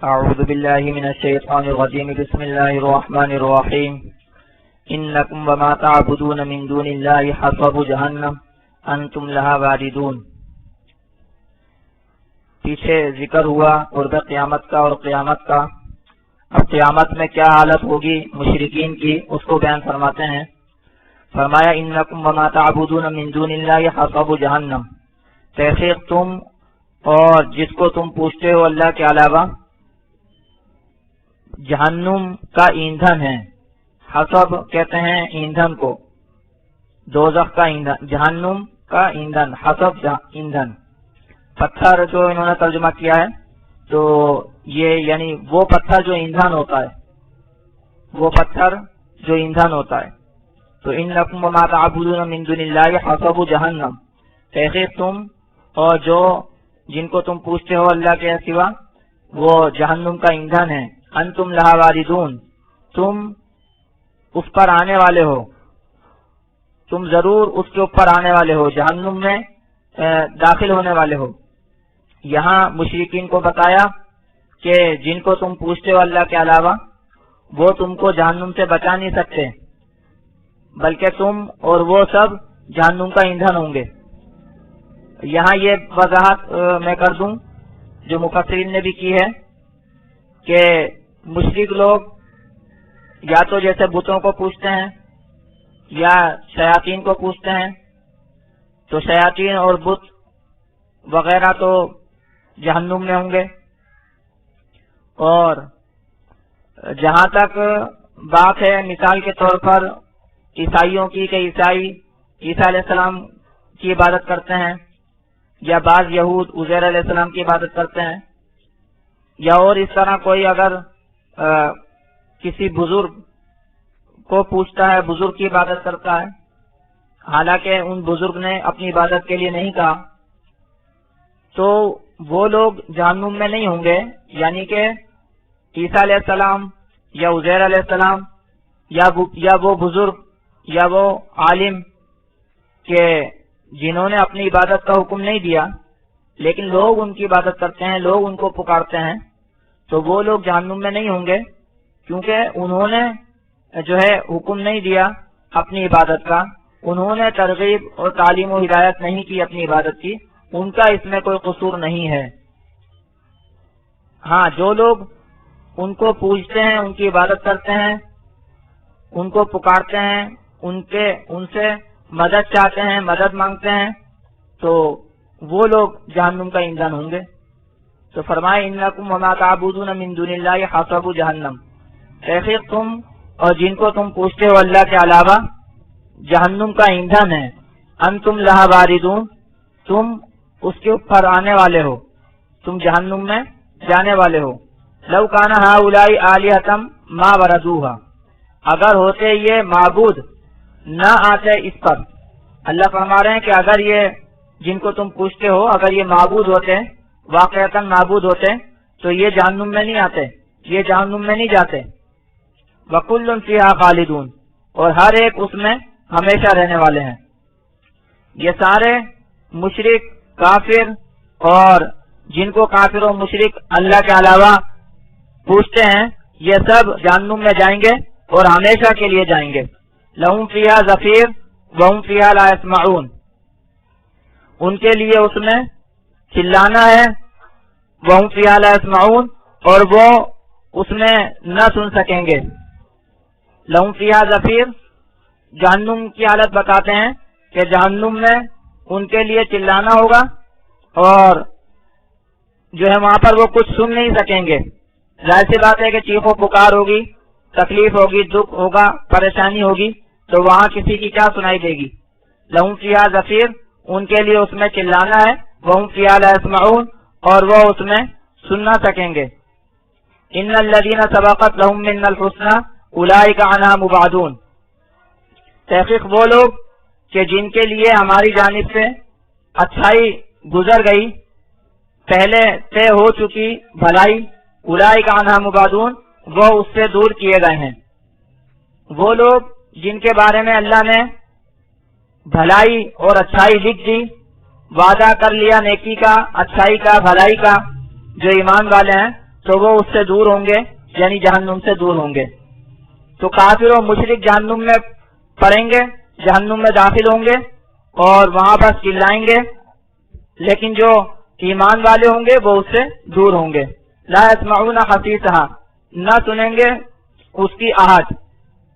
اعوذ باللہ من الشیطان الرجیم بسم اللہ الرحمن الرحیم انکم وما تعبدون من دون اللہ حصب جہنم انتم لہا واردون۔ پیچھے ذکر ہوا قرب قیامت کا اور قیامت کا۔ اب قیامت میں کیا حالت ہوگی مشرکین کی اس کو بیان فرماتے ہیں۔ فرمایا انکم وما تعبدون من دون اللہ حصب جہنم، تحقیق تم اور جس کو تم پوچھتے ہو اللہ کے علاوہ جہنم کا ایندھن ہے۔ حصب کہتے ہیں ایندھن کو، دوزخ کا ایندھن، جہنم کا ایندھن، حصب ایندھن۔ پتھر جو انہوں نے ترجمہ کیا ہے تو یہ یعنی وہ پتھر جو ایندھن ہوتا ہے، وہ پتھر جو ایندھن ہوتا ہے۔ تو انکم وما تعبدون من دون اللہ حصب جہنم، تحقیق تم اور جو جن کو تم پوچھتے ہو اللہ کے سوا وہ جہنم کا ایندھن ہے۔ انتم لہا واردون، تم اس پر آنے والے ہو، تم ضرور اس کے اوپر آنے والے ہو، جہنم میں داخل ہونے والے ہو۔ یہاں مشرکین کو بتایا کہ جن کو تم پوچھتے ہو اللہ کے علاوہ وہ تم کو جہنم سے بچا نہیں سکتے، بلکہ تم اور وہ سب جہنم کا ایندھن ہوں گے۔ یہاں یہ وضاحت میں کر دوں جو مفسرین نے بھی کی ہے کہ مشرک لوگ یا تو جیسے بتوں کو پوچھتے ہیں یا شیاطین کو پوچھتے ہیں، تو شیاطین اور بت وغیرہ تو جہنم میں ہوں گے۔ اور جہاں تک بات ہے مثال کے طور پر عیسائیوں کی کہ عیسائی عیسیٰ علیہ السلام کی عبادت کرتے ہیں، یا بعض یہود عزیر علیہ السلام کی عبادت کرتے ہیں، یا اور اس طرح کوئی اگر کسی بزرگ کو پوچھتا ہے، بزرگ کی عبادت کرتا ہے، حالانکہ ان بزرگ نے اپنی عبادت کے لیے نہیں کہا، تو وہ لوگ جہنم میں نہیں ہوں گے۔ یعنی کہ عیسیٰ علیہ السلام یا عزیر علیہ السلام یا وہ بزرگ یا وہ عالم کہ جنہوں نے اپنی عبادت کا حکم نہیں دیا لیکن لوگ ان کی عبادت کرتے ہیں، لوگ ان کو پکارتے ہیں، تو وہ لوگ جہنم میں نہیں ہوں گے، کیونکہ انہوں نے جو ہے حکم نہیں دیا اپنی عبادت کا، انہوں نے ترغیب اور تعلیم و ہدایت نہیں کی اپنی عبادت کی، ان کا اس میں کوئی قصور نہیں ہے۔ ہاں، جو لوگ ان کو پوجتے ہیں، ان کی عبادت کرتے ہیں، ان کو پکارتے ہیں، ان سے مدد چاہتے ہیں، مدد مانگتے ہیں، تو وہ لوگ جہنم کا ایندھن ہوں گے۔ تو فرمائے انکم وما تعبدون من دون اللہ حصب جہنم، تحقیق تم اور جن کو تم پوچھتے ہو اللہ کے علاوہ جہنم کا ایندھن ہے۔ انتم لہا واردون، تم اس کے اوپر آنے والے ہو، تم جہنم میں جانے والے ہو۔ لو کان ہؤلاء آلہۃ ما وردوها، اگر ہوتے یہ معبود نہ آتے اس پر۔ اللہ فرما رہے ہیں کہ اگر یہ جن کو تم پوچھتے ہو اگر یہ معبود ہوتے، واقعتاً معبود ہوتے، تو یہ جہنم میں نہیں آتے، یہ جہنم میں نہیں جاتے۔ وَكُلٌّ فِيهَا خَالِدُونَ، اور ہر ایک اس میں ہمیشہ رہنے والے ہیں۔ یہ سارے مشرک، کافر اور جن کو کافر و مشرک اللہ کے علاوہ پوچھتے ہیں، یہ سب جہنم میں جائیں گے اور ہمیشہ کے لیے جائیں گے۔ لَهُمْ فِيهَا زَفِيرٌ وَهُمْ فِيهَا لَا يَسْمَعُونَ، ان کے لیے اس میں چلانا ہے، وَهُمْ فِيهَا لَا يَسْمَعُونَ، اور وہ اس میں نہ سن سکیں گے۔ لَهُمْ فِيهَا زَفِيرٌ، جہنم کی حالت بتاتے ہیں کہ جہنم میں ان کے لیے چلانا ہوگا اور جو ہے وہاں پر وہ کچھ سن نہیں سکیں گے۔ ظاہر سی بات ہے کہ چیخ و پکار ہوگی، تکلیف ہوگی، دکھ ہوگا، پریشانی ہوگی، تو وہاں کسی کی کیا سنائی دے گی۔ لَهُمْ فِيهَا زَفِيرٌ، ان کے لیے اس میں چلانا ہے، وَهُمْ فِيهَا لَا يَسْمَعُونَ، اور وہ اس میں سن نہ سکیں گے۔ إِنَّ الَّذِينَ سَبَقَتْ لَهُم مِّنَّا الْحُسْنَىٰ أُولَٰئِكَ عَنْهَا مُبْعَدُونَ، تحقیق وہ لوگ کہ جن کے لیے ہماری جانب سے اچھائی گزر گئی، پہلے طے ہو چکی بھلائی، أُولَٰئِكَ عَنْهَا مُبْعَدُونَ، وہ اس سے دور کیے گئے ہیں۔ وہ لوگ جن کے بارے میں اللہ نے بھلائی اور اچھائی لکھ دی، وعدہ کر لیا نیکی کا، اچھائی کا، بھلائی کا، جو ایمان والے ہیں تو وہ اس سے دور ہوں گے، یعنی جہنم سے دور ہوں گے. تو کافر و مشرک جہنم میں پڑیں گے، جہنم میں داخل ہوں گے اور وہاں پر چلائیں گے، لیکن جو ایمان والے ہوں گے وہ اس سے دور ہوں گے. لا يسمعون حسیسها، نہ سنیں گے اس کی آہٹ.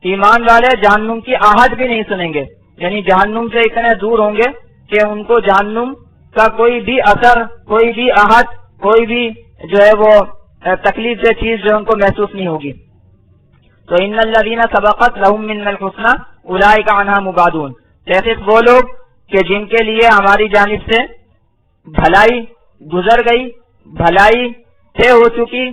ایمان والے جہنم کی آہٹ بھی نہیں سنیں گے، یعنی جہنم سے اتنے دور ہوں گے کہ ان کو جہنم کا کوئی بھی اثر، کوئی بھی آہٹ، کوئی بھی جو ہے وہ تکلیف دہ چیز جو ان کو محسوس نہیں ہوگی. تو ان الذین سبقت لهم منا الحسنى اولئک عنها مبعدون، تحقیق وہ لوگ کہ جن کے لیے ہماری جانب سے بھلائی گزر گئی، بھلائی طے ہو چکی،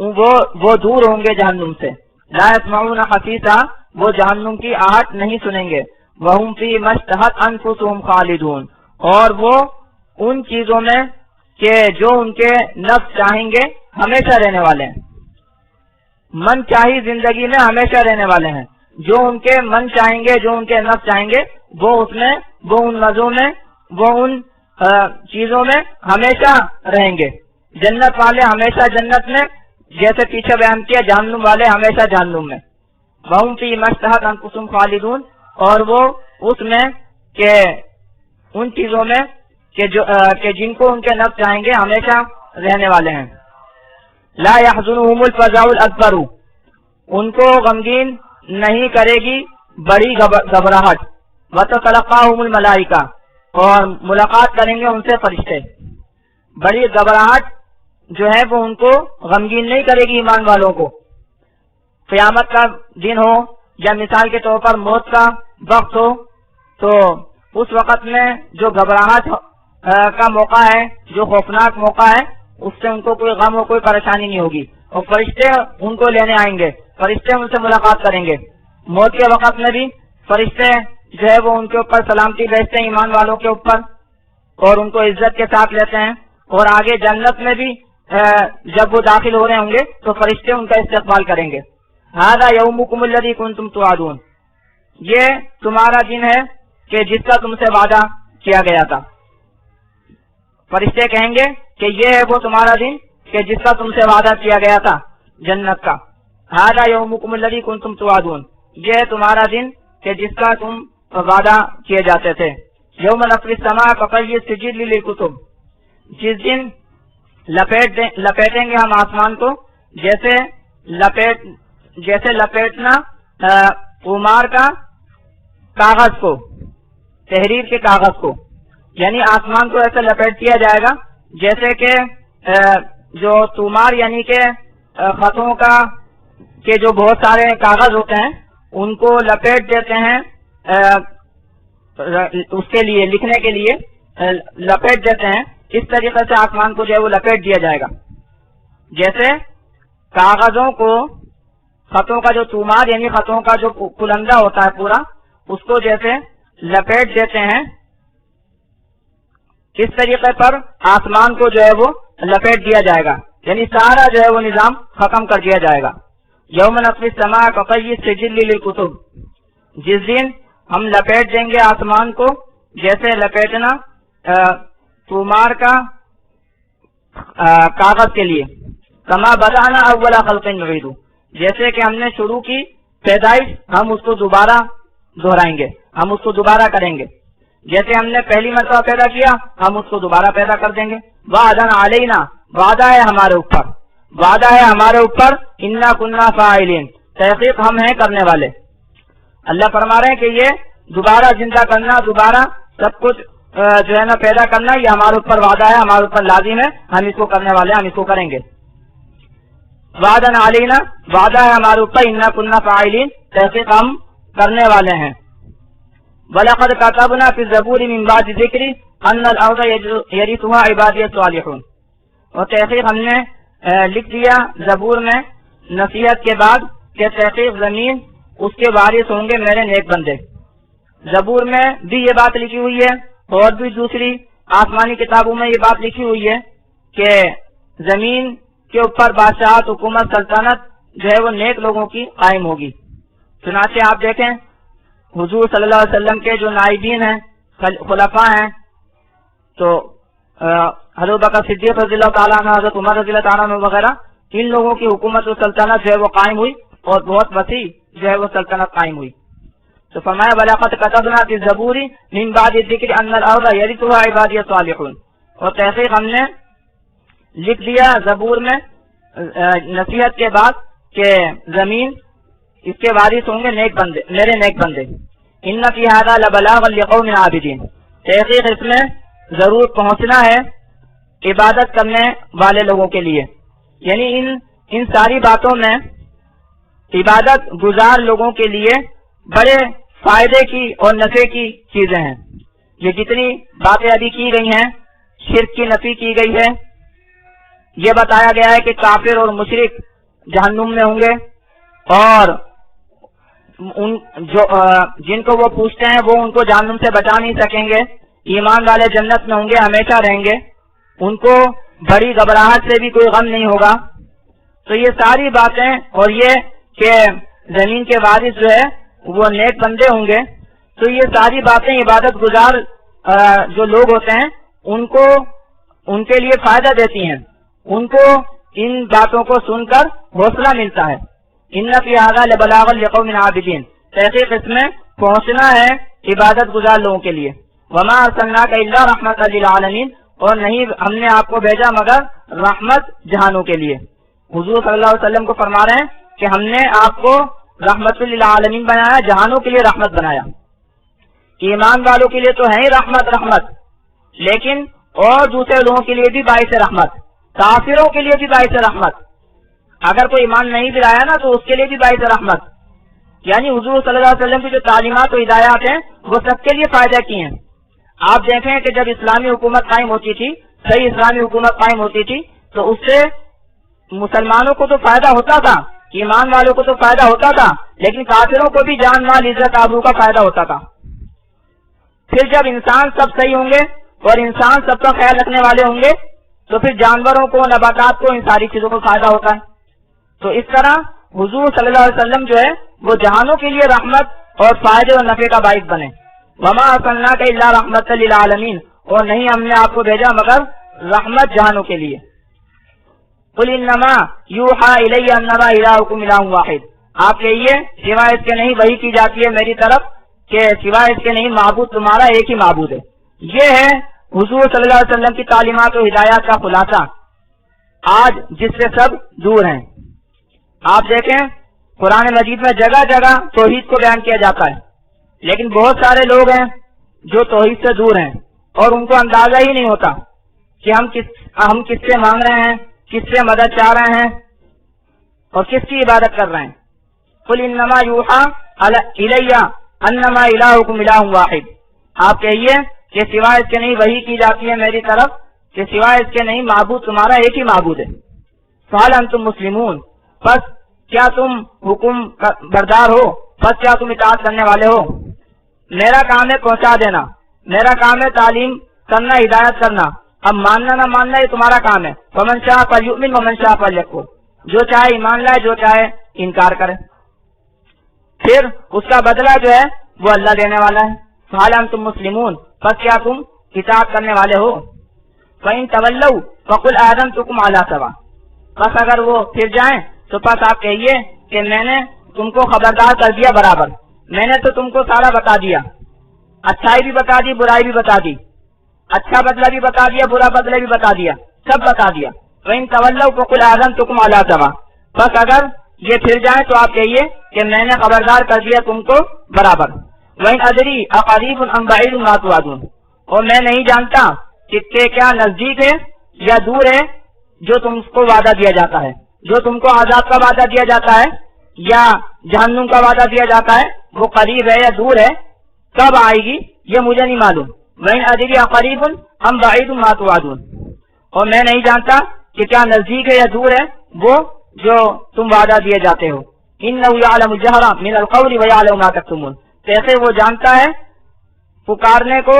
وہ دور ہوں گے جہنم سے. لا يسمعون حسیسها، وہ جہنم کی آہٹ نہیں سنیں گے. وهم فیما اشتہت انفسهم خالدون، اور وہ ان چیزوں میں کہ جو ان کے نفس چاہیں گے ہمیشہ رہنے والے ہیں. من چاہی زندگی میں ہمیشہ رہنے والے ہیں. جو ان کے من چاہیں گے، جو ان کے نفس چاہیں گے، وہ اس میں، وہ ان مزوں میں، وہ ان چیزوں میں ہمیشہ رہیں گے. جنت والے ہمیشہ جنت میں، جیسے پیچھے بیان کیا جہنم والے ہمیشہ جہنم میں. وَهُمْ فِي مَا اشْتَهَتْ أَنفُسُهُمْ خَالِدُونَ، اور وہ اس میں کہ ان چیزوں میں کہ جن کو ان کے نفس چاہیں گے ہمیشہ رہنے والے ہیں. لا يحزنهم الفزع الاكبر، ان کو غمگین نہیں کرے گی بڑی گھبراہٹ. وتتلقاهم الملائکہ، اور ملاقات کریں گے ان سے فرشتے. بڑی گھبراہٹ جو ہے وہ ان کو غمگین نہیں کرے گی ایمان والوں کو. قیامت کا دن ہو یا مثال کے طور پر موت کا وقت ہو، تو اس وقت میں جو گھبراہٹ کا موقع ہے، جو خوفناک موقع ہے، اس سے ان کو کوئی غم اور کوئی پریشانی نہیں ہوگی. اور فرشتے ان کو لینے آئیں گے، فرشتے ان سے ملاقات کریں گے. موت کے وقت میں بھی فرشتے جو ہے وہ ان کے اوپر سلامتی بھیجتے ہیں ایمان والوں کے اوپر، اور ان کو عزت کے ساتھ لیتے ہیں. اور آگے جنت میں بھی جب وہ داخل ہو رہے ہوں گے تو فرشتے ان کا استقبال کریں گے. ھذا یومکم الذی کنتم توعدون، یہ تمہارا دن ہے کہ جس کا تم سے وعدہ کیا گیا تھا. فرشتے کہیں گے کہ یہ ہے وہ تمہارا دن کہ جس کا تم سے وعدہ کیا گیا تھا جنت کا. ھذا یومکم الذی کنتم توعدون، یہ ہے تمہارا دن کہ جس کا تم وعدہ کیے جاتے تھے. یوم نطوی السماء کطی السجل للکتب، جس دن لپیٹیں گے ہم آسمان کو جیسے لپیٹنا عمار کا کاغذ کو، تحریر کے کاغذ کو، یعنی آسمان کو ایسے لپیٹ دیا جائے گا جیسے کہ جو تومار یعنی کہ خطوں کا کے جو بہت سارے کاغذ ہوتے ہیں ان کو لپیٹ دیتے ہیں، اس کے لیے لکھنے کے لیے لپیٹ دیتے ہیں. اس طریقے سے آسمان کو جو ہے وہ لپیٹ دیا جائے گا جیسے کاغذوں کو، خطوں کا جو تومار یعنی خطوں کا جو کلندہ ہوتا ہے پورا، اس کو جیسے لپیٹ دیتے ہیں، اس طریقے پر آسمان کو جو ہے وہ لپیٹ دیا جائے گا، یعنی سارا جو ہے وہ نظام ختم کر دیا جائے گا. یوم نطوی السماء کطی السجل للکتب، جس دن ہم لپیٹ دیں گے آسمان کو جیسے لپیٹنا تومار کا کاغذ کے لیے. کما بدانا اول خلق نعید، جیسے کہ ہم نے شروع کی پیدائش ہم اس کو دوبارہ دہرائیں گے، ہم اس کو دوبارہ کریں گے. جیسے ہم نے پہلی مرتبہ پیدا کیا ہم اس کو دوبارہ پیدا کر دیں گے. وعدن علینا، وعدہ ہے ہمارے اوپر، وعدہ ہے ہمارے اوپر. انا کننا فاعلین، تحقیق ہم ہیں کرنے والے. اللہ فرما رہے ہیں کہ یہ دوبارہ زندہ کرنا، دوبارہ سب کچھ جو ہے نا پیدا کرنا، یہ ہمارے اوپر وعدہ ہے، ہمارے اوپر لازم ہے، ہم اس کو کرنے والے ہیں، ہم اس کو کریں گے. وعدن علینا، وعدہ ہے ہمارے اوپر. انا کننا فاعلین، تحقیق ہم کرنے والے ہیں. وَلَقَدْ كَتَبْنَا فِي الزَّبُورِ مِن بَعْدِ الذِّكْرِ أَنَّ الْأَرْضَ يَرِثُهَا عِبَادِيَ الصَّالِحُونَ، اور تحقیق ہم نے لکھ دیا زبور میں نصیحت کے بعد کہ تحقیق زمین اس کے وارث ہوں گے میرے نیک بندے. زبور میں بھی یہ بات لکھی ہوئی ہے اور بھی دوسری آسمانی کتابوں میں یہ بات لکھی ہوئی ہے کہ زمین کے اوپر بادشاہت، حکومت، سلطنت جو ہے وہ نیک لوگوں کی قائم ہوگی. چنانچہ آپ دیکھیں حضور صلی اللہ علیہ وسلم کے جو نائبین ہیں، خلفاء ہیں، تو حضرت بکر صدیق رضی اللہ تعالیٰ عنہ، حضرت عمر رضی اللہ تعالیٰ عنہ وغیرہ ان لوگوں کی حکومت و سلطنت جو ہے وہ قائم ہوئی اور بہت وسیع جو ہے وہ سلطنت قائم ہوئی. تو فرمایا وَلَقَدْ كَتَبْنَا فِي الزَّبُورِ مِن بَعْدِ الذِّكْرِ أَنَّ الْأَرْضَ يَرِثُهَا عِبَادِيَ الصَّالِحُونَ. اور تحقیق ہم نے لکھ دیا زبور میں نصیحت کے بعد کہ زمین اس کے وارث ہوں گے نیک بندے، میرے نیک بندے. إِنَّ فِي هَذَا لَبَلَاغًا لِقَوْمٍ عَابِدِينَ. تحقیق اس میں ضرور پہنچنا ہے عبادت کرنے والے لوگوں کے لیے. یعنی ان ساری باتوں میں عبادت گزار لوگوں کے لیے بڑے فائدے کی اور نفع کی چیزیں ہیں. یہ جتنی باتیں ابھی کی گئی ہیں، شرک کی نفی کی گئی ہے، یہ بتایا گیا ہے کہ کافر اور مشرک جہنم میں ہوں گے اور جن کو وہ پوچھتے ہیں وہ ان کو جہنم سے بچا نہیں سکیں گے. ایمان والے جنت میں ہوں گے، ہمیشہ رہیں گے، ان کو بڑی گھبراہٹ سے بھی کوئی غم نہیں ہوگا. تو یہ ساری باتیں اور یہ کہ زمین کے وارث جو ہے وہ نیک بندے ہوں گے، تو یہ ساری باتیں عبادت گزار جو لوگ ہوتے ہیں ان کے لیے فائدہ دیتی ہیں. ان کو ان باتوں کو سن کر حوصلہ ملتا ہے. ان فی ھذا لبلاغا لقوم عابدین. تحقیق اس میں پہنچنا ہے عبادت گزار لوگوں کے لیے. وما ارسلناک الا رحمۃ للعالمین. اور نہیں ہم نے آپ کو بھیجا مگر رحمت جہانوں کے لیے. حضور صلی اللہ علیہ وسلم کو فرما رہے ہیں کہ ہم نے آپ کو رحمت للعالمین بنایا، جہانوں کے لیے رحمت بنایا. ایمان والوں کے لیے تو ہے ہی رحمت، لیکن اور دوسرے لوگوں کے لیے بھی باعث رحمت، کافروں کے لیے بھی باعث رحمت. اگر کوئی ایمان نہیں بھی لایا نا تو اس کے لیے بھی باعث رحمت. یعنی حضور صلی اللہ علیہ وسلم کی جو تعلیمات و ہدایات ہیں وہ سب کے لیے فائدہ کی ہیں. آپ دیکھیں کہ جب اسلامی حکومت قائم ہوتی تھی، صحیح اسلامی حکومت قائم ہوتی تھی، تو اس سے مسلمانوں کو تو فائدہ ہوتا تھا، ایمان والوں کو تو فائدہ ہوتا تھا، لیکن کافروں کو بھی جان مال عزت آبرو کا فائدہ ہوتا تھا. پھر جب انسان سب صحیح ہوں گے اور انسان سب کا خیال رکھنے والے ہوں گے تو پھر جانوروں کو، نباتات کو، ان ساری چیزوں کو فائدہ ہوتا ہے. تو اس طرح حضور صلی اللہ علیہ وسلم جو ہے وہ جہانوں کے لیے رحمت اور فائدے اور نفع کا باعث بنے. وما ارسلناک الا رحمۃ للعالمین. اور نہیں ہم نے آپ کو بھیجا مگر رحمت جہانوں کے لیے. قل انما یوحی الی انما الہکم الہ واحد. آپ کہیے سوائے اس کے نہیں وحی کی جاتی ہے میری طرف کہ سوائے اس کے نہیں معبود تمہارا ایک ہی معبود ہے. یہ ہے حضور صلی اللہ علیہ وسلم کی تعلیمات و ہدایات کا خلاصہ آج جس سے سب دور ہیں. آپ دیکھیں قرآن مجید میں جگہ جگہ توحید کو بیان کیا جاتا ہے، لیکن بہت سارے لوگ ہیں جو توحید سے دور ہیں اور ان کو اندازہ ہی نہیں ہوتا کہ ہم کس سے مانگ رہے ہیں، کس سے مدد چاہ رہے ہیں اور کس کی عبادت کر رہے ہیں. قل انما یوحی الی انما الہکم الہ واحد. آپ کہیے کہ سوائے اس کے نہیں وحی کی جاتی ہے میری طرف کہ سوائے اس کے نہیں معبود تمہارا ایک ہی معبود ہے. فہل انتم مسلمون. پس کیا تم حکم بردار ہو، پس کیا تم اطاعت کرنے والے ہو. میرا کام ہے پہنچا دینا، میرا کام ہے تعلیم کرنا، ہدایت کرنا. اب ماننا نہ ماننا یہ تمہارا کام ہے. فمن شاء فلیؤمن ومن شاء فلیکفر. جو چاہے ایمان لائے، جو چاہے انکار کرے. پھر اس کا بدلہ جو ہے وہ اللہ دینے والا ہے. فہل انتم مسلمون. پس کیا تم اطاعت کرنے والے ہو. فإن تولوا فقل آذنتکم علی سواء. بس اگر وہ پھر جائیں تو پس آپ کہیے کہ میں نے تم کو خبردار کر دیا برابر. میں نے تو تم کو سارا بتا دیا، اچھائی بھی بتا دی، برائی بھی بتا دی، اچھا بدلہ بھی بتا دیا، برا بدلہ بھی بتا دیا، سب بتا دیا. وإن تولوا فقل آذنتکم علی سواء. بس اگر یہ پھر جائیں تو آپ کہیے کہ میں نے خبردار کر دیا تم کو برابر. وإن أدري أقريب أم بعيد ما توعدون. اور میں نہیں جانتا کہ کیا نزدیک ہے یا دور ہے جو تم کو وعدہ دیا جاتا ہے. جو تم کو عذاب کا وعدہ دیا جاتا ہے یا جہنم کا وعدہ دیا جاتا ہے وہ قریب ہے یا دور ہے، کب آئے گی یہ مجھے نہیں معلوم. وإن أدري أقريب أم بعيد ما توعدون. اور میں نہیں جانتا کہ کیا نزدیک ہے یا دور ہے وہ جو تم وعدہ دیے جاتے ہو. إنه يعلم الجهر من القول ويعلم ما تكتمون. کیسے وہ جانتا ہے پکارنے کو،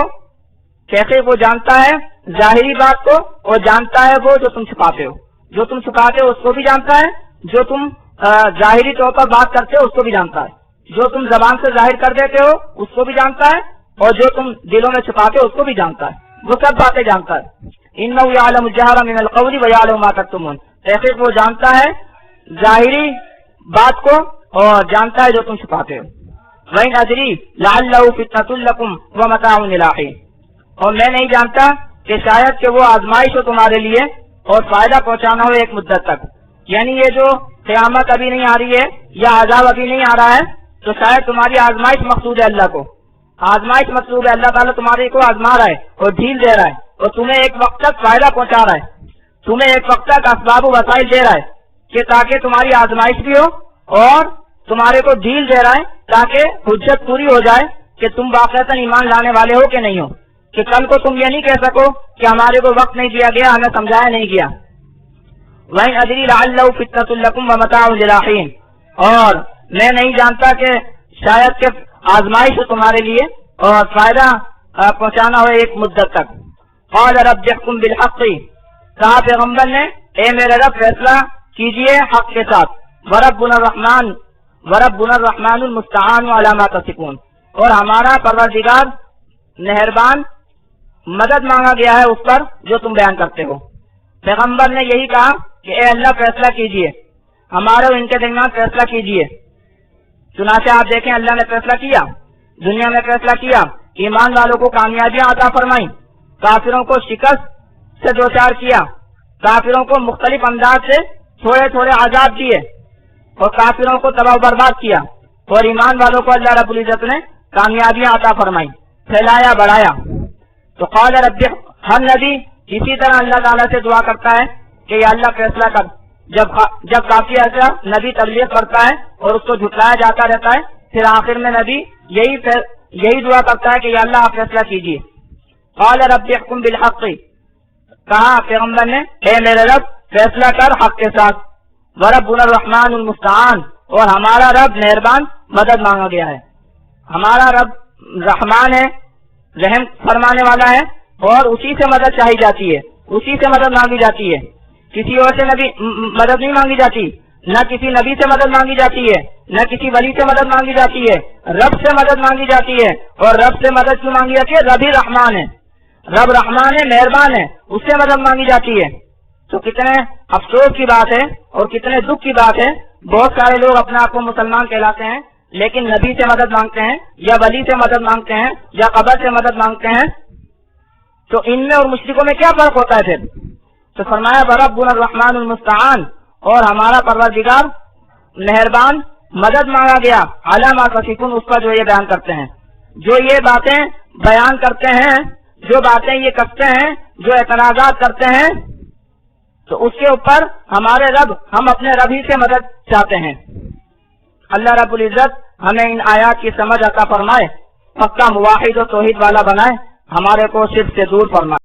کیسے وہ جانتا ہے ظاہری بات کو، اور جانتا ہے وہ جو تم چھپاتے ہو. جو تم چھپاتے ہو اس کو بھی جانتا ہے، جو تم ظاہری طور پر بات کرتے ہو اس کو بھی جانتا ہے، جو تم زبان سے ظاہر کر دیتے ہو اس کو بھی جانتا ہے، اور جو تم دلوں میں چھپاتے ہو اس کو بھی جانتا ہے. وہ سب باتیں جانتا ہے. انہ یعلم الجہر من القول ویعلم ما تکتمون، تحقیق وہ جانتا ہے ظاہری بات کو اور جانتا ہے جو تم چھپاتے ہو. وَإِنْ أَدْرِي لَعَلَّهُ فِتْنَةٌ لَكُمْ وَمَتَاعٌ إِلَىٰ حِينٍ، اور میں نہیں جانتا کہ شاید کہ وہ آزمائش ہو تمہارے لیے اور فائدہ پہنچانا ہو ایک مدت تک. یعنی یہ جو قیامت ابھی نہیں آ رہی ہے یا عذاب ابھی نہیں آ رہا ہے تو شاید تمہاری آزمائش مقصود ہے، اللہ کو آزمائش مطلوب ہے، اللہ تعالیٰ تمہارے کو آزما رہا ہے اور ڈھیل دے رہا ہے اور تمہیں ایک وقت تک فائدہ پہنچا رہا ہے، تمہیں ایک وقت تک اسباب و وسائل دے رہا ہے کہ تاکہ تمہاری آزمائش بھی ہو اور تمہارے کو ڈھیل دے رہا ہے تاکہ حجت پوری ہو جائے کہ تم واقعتاً ایمان لانے والے ہو کہ نہیں ہو، کہ کل کو تم یہ نہیں کہہ سکو کہ ہمارے کو وقت نہیں دیا گیا، ہمیں سمجھایا نہیں گیا. وَإِنْ أَدْرِي لَعَلَّهُ فِتْنَةٌ لَكُمْ وَمَتَاعٌ إِلَىٰ حِينٍ، اور میں نہیں جانتا کہ شاید کہ آزمائش ہو تمہارے لیے اور فائدہ پہنچانا ہو ایک مدت تک. قَالَ رَبِّ احْكُم بِالْحَقِّ، کہا پیغمبر نے اے میرے رب فیصلہ کیجئے حق کے ساتھ. وَرَبُّنَا الرَّحْمَٰنُ الْمُسْتَعَانُ عَلَىٰ مَا تَصِفُونَ، اور ہمارا پروردگار مہربان، مدد مانگا گیا ہے اس پر جو تم بیان کرتے ہو. پیغمبر نے یہی کہا کہ اے اللہ فیصلہ کیجئے، ہمارے اور ان کے درمیان فیصلہ کیجئے. چنانچہ آپ دیکھیں اللہ نے فیصلہ کیا، دنیا میں فیصلہ کیا، ایمان والوں کو کامیابیاں عطا فرمائیں، کافروں کو شکست سے دوچار کیا، کافروں کو مختلف انداز سے تھوڑے تھوڑے عذاب دیے اور کافروں کو تباہ و برباد کیا، اور ایمان والوں کو اللہ رب العزت نے کامیابیاں عطا فرمائیں، پھیلایا بڑھایا. تو قال رب، ہر نبی اسی طرح اللہ تعالیٰ سے دعا کرتا ہے کہ یا اللہ فیصلہ کر. جب کافی عرصہ نبی تبلیغ کرتا ہے اور اس کو جھٹلایا جاتا رہتا ہے، پھر آخر میں نبی یہی دعا کرتا ہے کہ یا اللہ آپ فیصلہ کیجیے. قال رب احکم بالحق، کہا پیغمبر نے اے میرے رب فیصلہ کر حق کے ساتھ. وربنا الرحمن المستعان، اور ہمارا رب مہربان مدد مانگا گیا ہے. ہمارا رب رحمان ہے، رحم فرمانے والا ہے، اور اسی سے مدد چاہی جاتی ہے، اسی سے مدد مانگی جاتی ہے. کسی اور سے نبی مدد نہیں مانگی جاتی، نہ کسی نبی سے مدد مانگی جاتی ہے، نہ کسی ولی سے مدد مانگی جاتی ہے، رب سے مدد مانگی جاتی ہے. اور رب سے مدد کیوں مانگی جاتی ہے؟ رب ہی رحمان ہے، رب رحمان ہے، مہربان ہے، اس سے مدد مانگی جاتی ہے. تو کتنے افسوس کی بات ہے اور کتنے دکھ کی بات ہے، بہت سارے لوگ اپنے آپ کو مسلمان کہلاتے ہیں لیکن نبی سے مدد مانگتے ہیں یا ولی سے مدد مانگتے ہیں یا قبر سے مدد مانگتے ہیں. تو ان میں اور مشرکوں میں کیا فرق ہوتا ہے پھر؟ تو فرمایا وربنا الرحمن المستعان، اور ہمارا پروردگار مہربان مدد مانگا گیا علی ما تصفون، اس پر جو یہ بیان کرتے ہیں، جو یہ باتیں بیان کرتے ہیں، جو باتیں یہ کرتے ہیں، جو اعتراضات کرتے ہیں، تو اس کے اوپر ہمارے رب، ہم اپنے رب ہی سے مدد چاہتے ہیں. اللہ رب العزت ہمیں ان آیات کی سمجھ عطا فرمائے، پکا موحد و توحید والا بنائے، ہمارے کو شرک سے دور فرمائے.